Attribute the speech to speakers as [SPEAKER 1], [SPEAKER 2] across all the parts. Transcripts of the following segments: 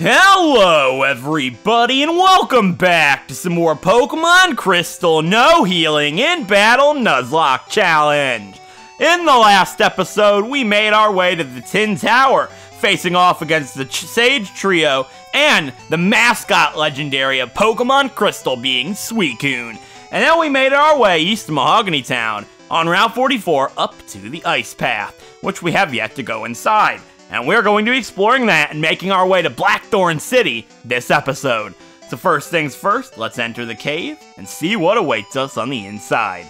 [SPEAKER 1] Hello everybody and welcome back to some more Pokemon Crystal No Healing in Battle Nuzlocke Challenge. In the last episode, we made our way to the Tin Tower, facing off against the Sage Trio and the mascot legendary of Pokemon Crystal being Suicune. And then we made our way east to Mahogany Town on Route 44 up to the Ice Path, which we have yet to go inside. And we're going to be exploring that and making our way to Blackthorn City this episode. So first things first, let's enter the cave and see what awaits us on the inside.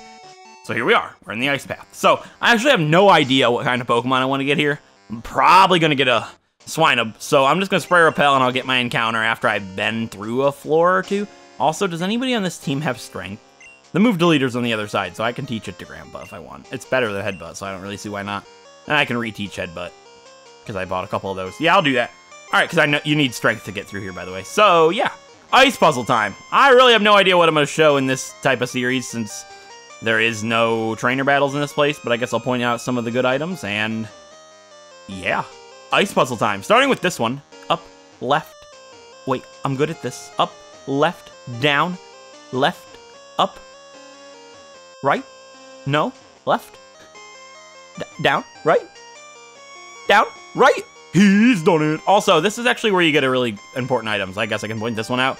[SPEAKER 1] So here we are, we're in the Ice Path. So I actually have no idea what kind of Pokemon I want to get here. I'm probably going to get a Swinub, so I'm just going to spray Repel and I'll get my encounter after I've been through a floor or two. Also, does anybody on this team have Strength? The move deleter's on the other side, so I can teach it to Grandpa if I want. It's better than Headbutt, so I don't really see why not. And I can reteach Headbutt, because I bought a couple of those. Yeah, I'll do that. All right, because I know you need Strength to get through here, by the way. So, yeah, Ice Puzzle time. I really have no idea what I'm going to show in this type of series, since there is no trainer battles in this place, but I guess I'll point out some of the good items, and yeah, Ice Puzzle time. Starting with this one. Up, left. Wait, I'm good at this. Up, left, down, left, up, right, no, left, down, right, down, right. He's done it. Also, this is actually where you get a really important items. I guess I can point this one out.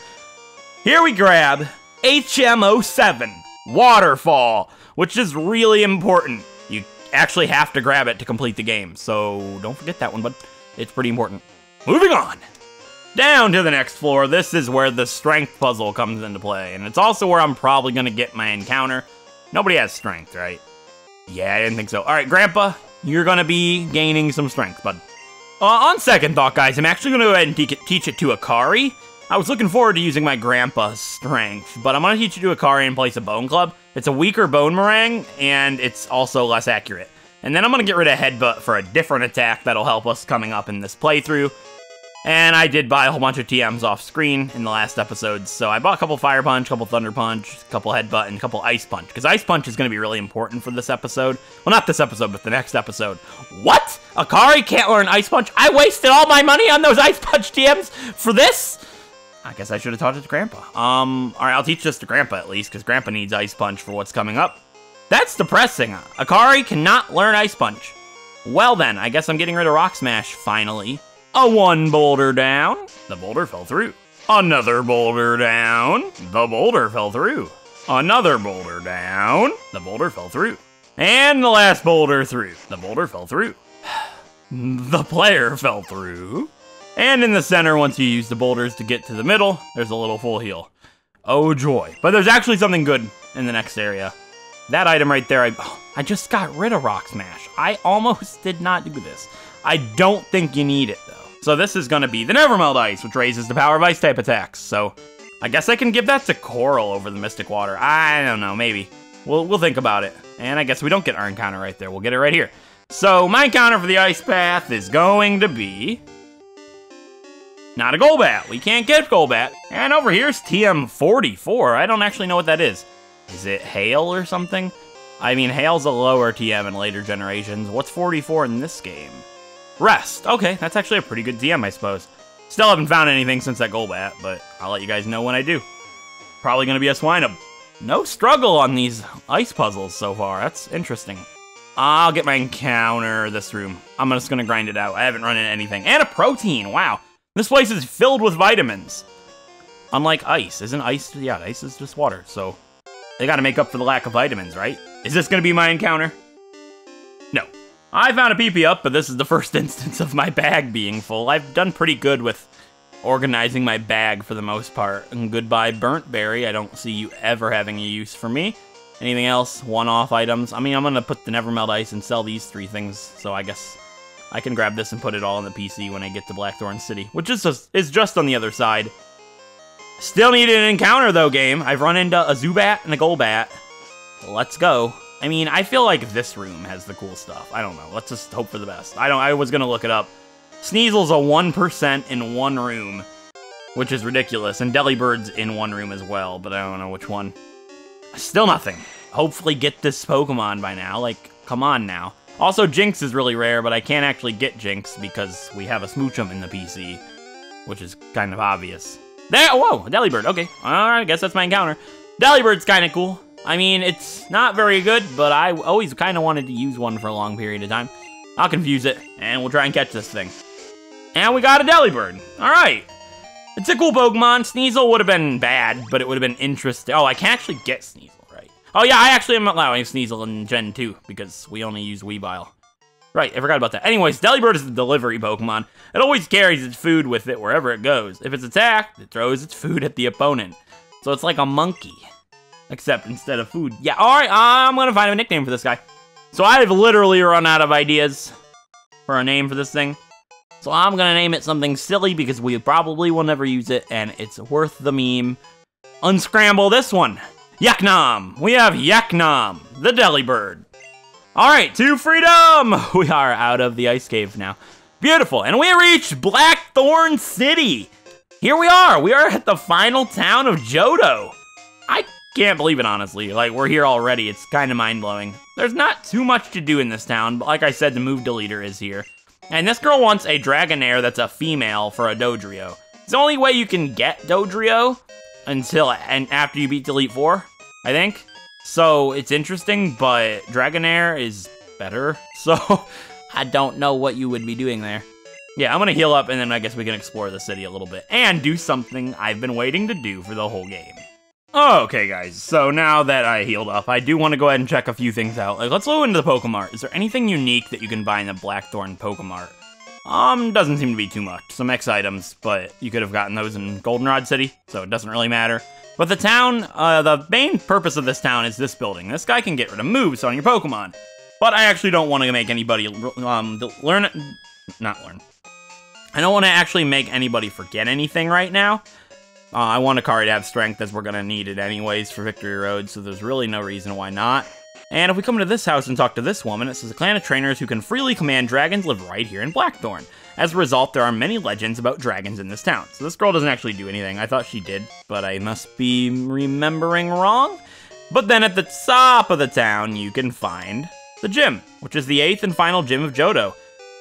[SPEAKER 1] Here we grab HM07, Waterfall, which is really important. You actually have to grab it to complete the game, so don't forget that one, but it's pretty important. Moving on. Down to the next floor. This is where the Strength puzzle comes into play, and it's also where I'm probably going to get my encounter. Nobody has Strength, right? Yeah, I didn't think so. All right, Grandpa, you're going to be gaining some Strength, bud. On second thought, guys, I'm actually going to go ahead and teach it to Akari. I was looking forward to using my Grandpa's Strength, but I'm going to teach it to Akari in place of Bone Club. It's a weaker Bone Meringue, and it's also less accurate. And then I'm going to get rid of Headbutt for a different attack that'll help us coming up in this playthrough. And I did buy a whole bunch of TMs off screen in the last episodes, so I bought a couple Fire Punch, a couple Thunder Punch, a couple Headbutt, and a couple Ice Punch, because Ice Punch is going to be really important for this episode. Well, not this episode, but the next episode. What? Akari can't learn Ice Punch? I wasted all my money on those Ice Punch TMs for this? I guess I should have taught it to Grandpa. Alright, I'll teach this to Grandpa at least, because Grandpa needs Ice Punch for what's coming up. That's depressing. Akari cannot learn Ice Punch. Well then, I guess I'm getting rid of Rock Smash, finally. A one boulder down. The boulder fell through. Another boulder down. The boulder fell through. Another boulder down. The boulder fell through. And the last boulder through. The boulder fell through. The player fell through. And in the center, once you use the boulders to get to the middle, there's a little full heal. Oh joy. But there's actually something good in the next area. That item right there, I just got rid of Rock Smash. I almost did not do this. I don't think you need it, though. So this is going to be the Nevermelt Ice, which raises the power of Ice-type attacks. So I guess I can give that to Coral over the Mystic Water. I don't know, maybe. We'll think about it. And I guess we don't get our encounter right there. We'll get it right here. So my encounter for the Ice Path is going to be not a Golbat. We can't get Golbat. And over here's TM44. I don't actually know what that is. Is it Hail or something? I mean, Hail's a lower TM in later generations. What's 44 in this game? Rest. Okay, that's actually a pretty good TM, I suppose. Still haven't found anything since that Golbat, but I'll let you guys know when I do. Probably going to be a Swinub. No struggle on these ice puzzles so far. That's interesting. I'll get my encounter this room. I'm just going to grind it out. I haven't run into anything. And a protein. Wow. This place is filled with vitamins. Unlike ice. Isn't ice? Yeah, ice is just water. So they got to make up for the lack of vitamins, right? Is this going to be my encounter? No. I found a PP up, but this is the first instance of my bag being full. I've done pretty good with organizing my bag for the most part. And goodbye, Burnt Berry. I don't see you ever having a use for me. Anything else? One-off items? I mean, I'm going to put the Nevermelt Ice and sell these 3 things, so I guess I can grab this and put it all in the PC when I get to Blackthorn City, which is just on the other side. Still need an encounter, though, game. I've run into a Zubat and a Golbat. Let's go. I mean, I feel like this room has the cool stuff. I don't know. Let's just hope for the best. I was going to look it up. Sneasel's a 1% in one room, which is ridiculous. And Delibird's in one room as well, but I don't know which one. Still nothing. Hopefully get this Pokemon by now. Like, come on now. Also, Jinx is really rare, but I can't actually get Jinx because we have a Smoochum in the PC. which is kind of obvious. There, whoa, a Delibird, okay. Alright, I guess that's my encounter. Delibird's kind of cool. I mean, it's not very good, but I always kind of wanted to use one for a long period of time. I'll confuse it, and we'll try and catch this thing. And we got a Delibird. Alright. It's a cool Pokemon. Sneasel would have been bad, but it would have been interesting. Oh, I can actually get Sneasel, right? Oh yeah, I actually am allowing Sneasel in Gen 2, because we only use Weavile. Right, I forgot about that. Anyways, Delibird is a delivery Pokemon. It always carries its food with it wherever it goes. If it's attacked, it throws its food at the opponent. So it's like a monkey, except instead of food. Yeah, alright, I'm gonna find a nickname for this guy. So I've literally run out of ideas for a name for this thing. So I'm gonna name it something silly because we probably will never use it and it's worth the meme. Unscramble this one. Yaknom! We have Yaknom, the Delibird. Alright, to freedom! We are out of the ice cave now. Beautiful, and we reached Blackthorn City! Here we are at the final town of Johto. I can't believe it, honestly. Like, we're here already, it's kind of mind-blowing. There's not too much to do in this town, but like I said, the move deleter is here. And this girl wants a Dragonair that's a female for a Dodrio. It's the only way you can get Dodrio and after you beat Delete 4, I think. So, it's interesting, but Dragonair is better, so I don't know what you would be doing there. Yeah, I'm gonna heal up, and then I guess we can explore the city a little bit, and do something I've been waiting to do for the whole game. Okay, guys, so now that I healed up, I do want to go ahead and check a few things out. Like, let's go into the Pokemart. Is there anything unique that you can buy in the Blackthorn Pokemart? Doesn't seem to be too much. Some X items, but you could have gotten those in Goldenrod City, so it doesn't really matter. But the town, the main purpose of this town is this building. This guy can get rid of moves on your Pokemon. But I actually don't want to make anybody I don't want to actually make anybody forget anything right now. I want Akari to have strength, as we're going to need it anyways for Victory Road, so there's really no reason why not. And if we come into this house and talk to this woman, it says a clan of trainers who can freely command dragons live right here in Blackthorn. As a result, there are many legends about dragons in this town. So this girl doesn't actually do anything. I thought she did, but I must be remembering wrong. But then at the top of the town, you can find the gym, which is the 8th and final gym of Johto.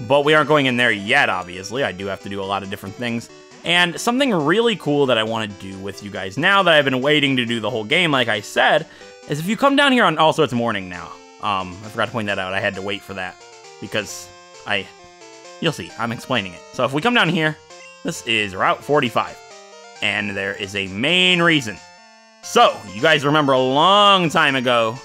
[SPEAKER 1] But we aren't going in there yet, obviously. I do have to do a lot of different things. And something really cool that I want to do with you guys now that I've been waiting to do the whole game, like I said, is if you come down here on... Also, it's morning now. I forgot to point that out. I had to wait for that because you'll see. I'm explaining it. So if we come down here, this is Route 45. And there is a main reason. So, you guys remember a long time ago,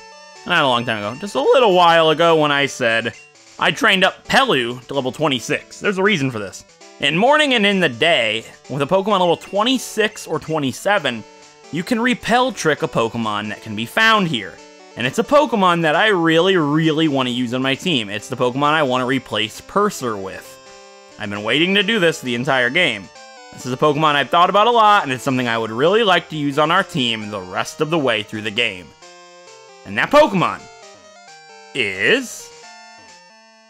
[SPEAKER 1] not a long time ago, just a little while ago when I said I trained up Pelu to level 26. There's a reason for this. In morning and in the day, with a Pokemon level 26 or 27, you can repel trick a Pokemon that can be found here. And it's a Pokemon that I really, really want to use on my team. It's the Pokemon I want to replace Purser with. I've been waiting to do this the entire game. This is a Pokemon I've thought about a lot, and it's something I would really like to use on our team the rest of the way through the game. And that Pokemon is...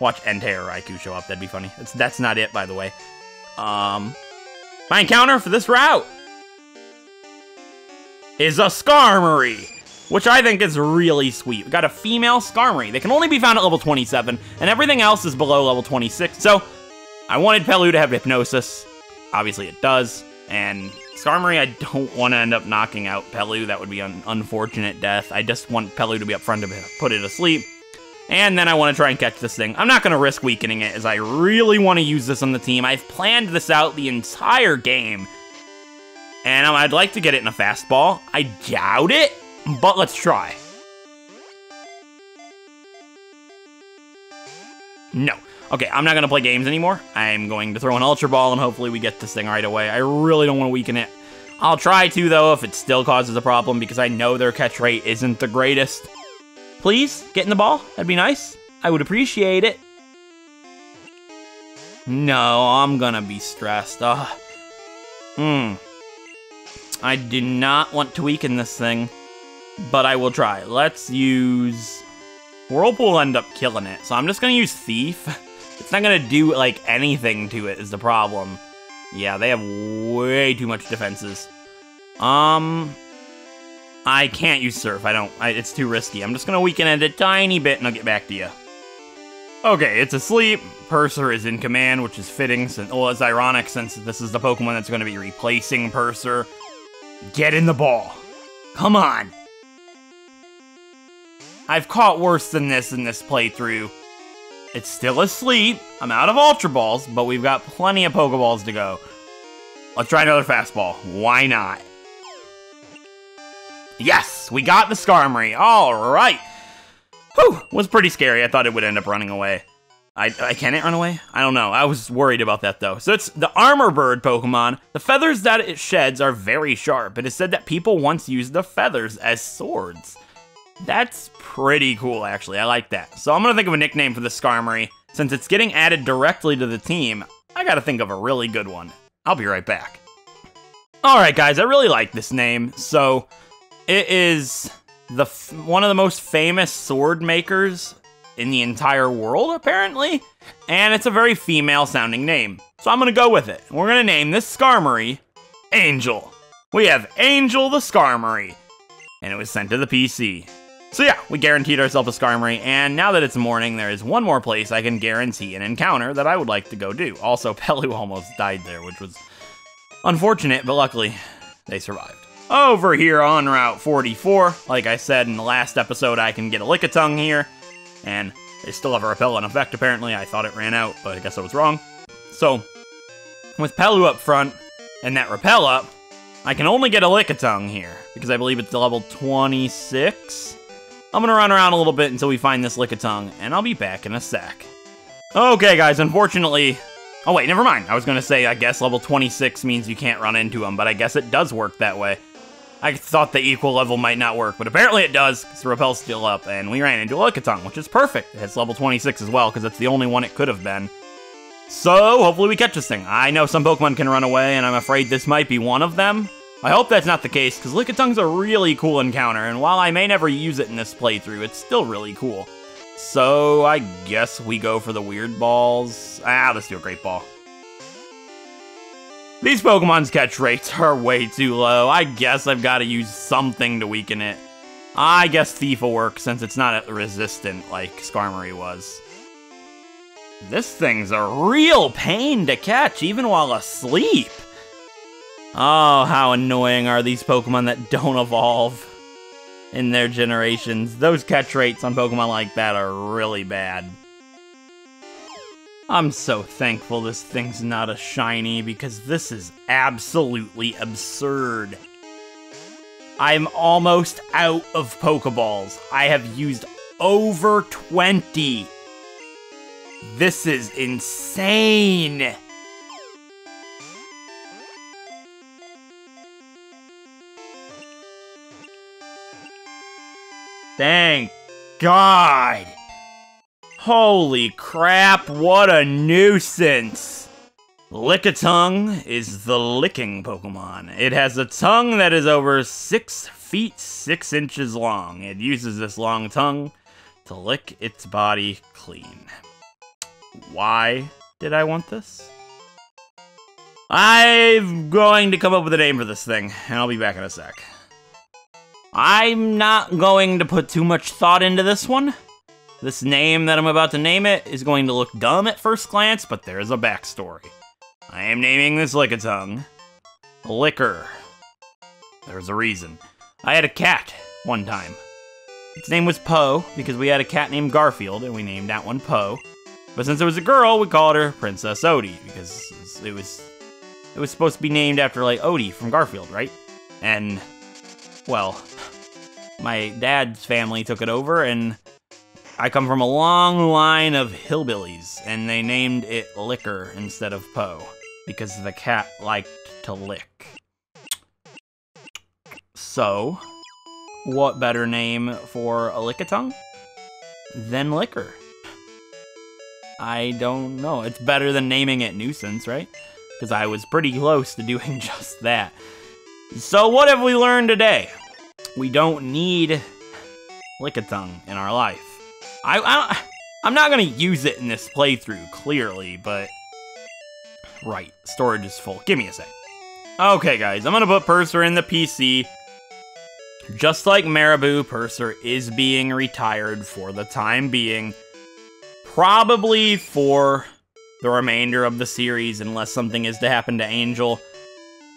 [SPEAKER 1] Watch Entei or Raikou show up, that'd be funny. That's not it, by the way. My encounter for this route is a Skarmory, which I think is really sweet. We got a female Skarmory. They can only be found at level 27, and everything else is below level 26. So, I wanted Pelu to have Hypnosis. Obviously it does. And Skarmory, I don't want to end up knocking out Pelu. That would be an unfortunate death. I just want Pelu to be up front to put it asleep. And then I want to try and catch this thing. I'm not going to risk weakening it, as I really want to use this on the team. I've planned this out the entire game. And I'd like to get it in a fastball. I doubt it, but let's try. No. Okay, I'm not going to play games anymore. I'm going to throw an Ultra Ball, and hopefully we get this thing right away. I really don't want to weaken it. I'll try to, though, if it still causes a problem, because I know their catch rate isn't the greatest. Please, get in the ball. That'd be nice. I would appreciate it. No, I'm gonna be stressed. I do not want to weaken this thing, but I will try. Let's use... Whirlpool will end up killing it, so I'm just gonna use Thief. It's not gonna do, like, anything to it is the problem. Yeah, they have way too much defenses. I can't use Surf. It's too risky. I'm just gonna weaken it a tiny bit and I'll get back to you. Okay, it's asleep. Purser is in command, which is fitting. Well, it's ironic since this is the Pokemon that's going to be replacing Purser. Get in the ball. Come on. I've caught worse than this in this playthrough. It's still asleep. I'm out of Ultra Balls, but we've got plenty of Pokeballs to go. Let's try another fastball. Why not? Yes, we got the Skarmory. All right. Whew, was pretty scary. I thought it would end up running away. Can it run away? I don't know. I was worried about that, though. So it's the Armor Bird Pokemon. The feathers that it sheds are very sharp. It is said that people once used the feathers as swords. That's pretty cool, actually. I like that. So I'm going to think of a nickname for the Skarmory. Since it's getting added directly to the team, I got to think of a really good one. I'll be right back. Alright, guys. I really like this name. So it is one of the most famous sword makers in the entire world, apparently. And it's a very female-sounding name. So I'm going to go with it. We're going to name this Skarmory Angel. We have Angel the Skarmory. And it was sent to the PC. So yeah, we guaranteed ourselves a Skarmory, and now that it's morning, there is one more place I can guarantee an encounter that I would like to go do. Also, Pelu almost died there, which was unfortunate, but luckily, they survived. Over here on Route 44, like I said in the last episode, I can get a Lickitung here, and they still have a repellent effect, apparently. I thought it ran out, but I guess I was wrong. So, with Pelu up front, and that repel up, I can only get a Lickitung here, because I believe it's level 26. I'm gonna run around a little bit until we find this Lickitung, and I'll be back in a sec. Okay, guys, unfortunately... Oh, wait, never mind. I was gonna say, I guess level 26 means you can't run into him, but I guess it does work that way. I thought the equal level might not work, but apparently it does, because the repel's still up, and we ran into a Lickitung, which is perfect. It's level 26 as well, because it's the only one it could have been. So, hopefully we catch this thing. I know some Pokemon can run away, and I'm afraid this might be one of them. I hope that's not the case, because Lickitung's a really cool encounter, and while I may never use it in this playthrough, it's still really cool. So, I guess we go for the weird balls. Let's do a great ball. These Pokemon's catch rates are way too low. I guess I've got to use something to weaken it. I guess Thief will work, since it's not resistant like Skarmory was. This thing's a real pain to catch, even while asleep. Oh, how annoying are these Pokemon that don't evolve in their generations. Those catch rates on Pokemon like that are really bad. I'm so thankful this thing's not a shiny, because this is absolutely absurd. I'm almost out of Pokeballs. I have used over 20. This is insane. Thank God. Holy crap, what a nuisance. Lickitung is the licking Pokemon. It has a tongue that is over 6 feet 6 inches long. It uses this long tongue to lick its body clean. Why did I want this? I'm going to come up with a name for this thing, and I'll be back in a sec. I'm not going to put too much thought into this one. This name that I'm about to name it is going to look dumb at first glance, but there's a backstory. I am naming this Lickitung Licker. There's a reason. I had a cat one time. Its name was Poe, because we had a cat named Garfield, and we named that one Poe. But since it was a girl, we called her Princess Odie, because it was supposed to be named after, like, Odie from Garfield, right? And, well, my dad's family took it over, and I come from a long line of hillbillies, and they named it Licker instead of Poe, because the cat liked to lick. So, what better name for a Lickitung than Licker? I don't know. It's better than naming it Nuisance, right? Because I was pretty close to doing just that. So what have we learned today? We don't need Lickitung in our life. I'm not going to use it in this playthrough, clearly, but... Right, storage is full. Give me a sec. Okay, guys, I'm going to put Purser in the PC. Just like Marabou, Purser is being retired for the time being. probably for the remainder of the series, unless something is to happen to Angel.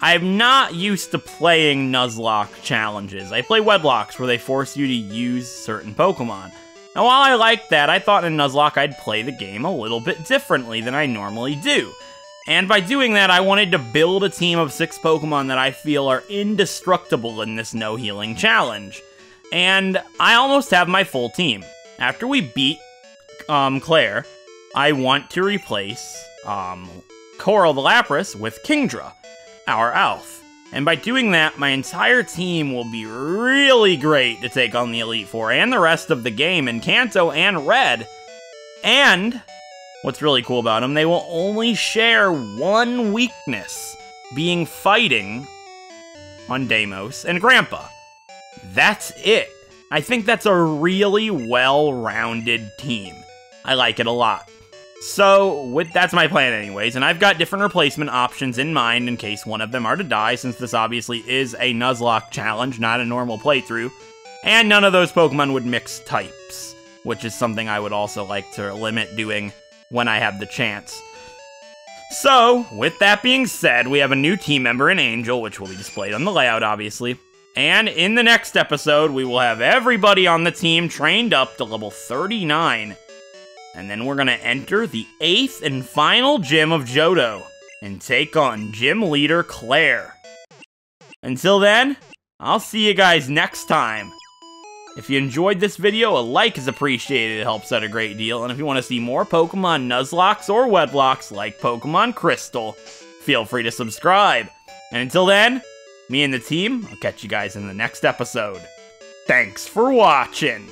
[SPEAKER 1] I'm not used to playing Nuzlocke Challenges. I play Wedlocks, where they force you to use certain Pokemon. Now, while I like that, I thought in Nuzlocke I'd play the game a little bit differently than I normally do. And by doing that, I wanted to build a team of 6 Pokemon that I feel are indestructible in this no healing challenge. And I almost have my full team. After we beat Claire, I want to replace Coral the Lapras with Kingdra, our elf. And by doing that, my entire team will be really great to take on the Elite Four and the rest of the game in Kanto and Red. And what's really cool about them, they will only share one weakness, being fighting on Deimos and Grandpa. That's it. I think that's a really well-rounded team. I like it a lot. So, that's my plan anyways, and I've got different replacement options in mind in case one of them are to die, since this obviously is a Nuzlocke challenge, not a normal playthrough, and none of those Pokemon would mix types, which is something I would also like to limit doing when I have the chance. So, with that being said, we have a new team member in Angel, which will be displayed on the layout, obviously, and in the next episode, we will have everybody on the team trained up to level 39. And then we're gonna enter the 8th and final gym of Johto and take on gym leader Claire. Until then, I'll see you guys next time. If you enjoyed this video, a like is appreciated, it helps out a great deal. And if you want to see more Pokemon Nuzlocks or Wedlocks like Pokemon Crystal, feel free to subscribe. And until then, me and the team, I'll catch you guys in the next episode. Thanks for watching!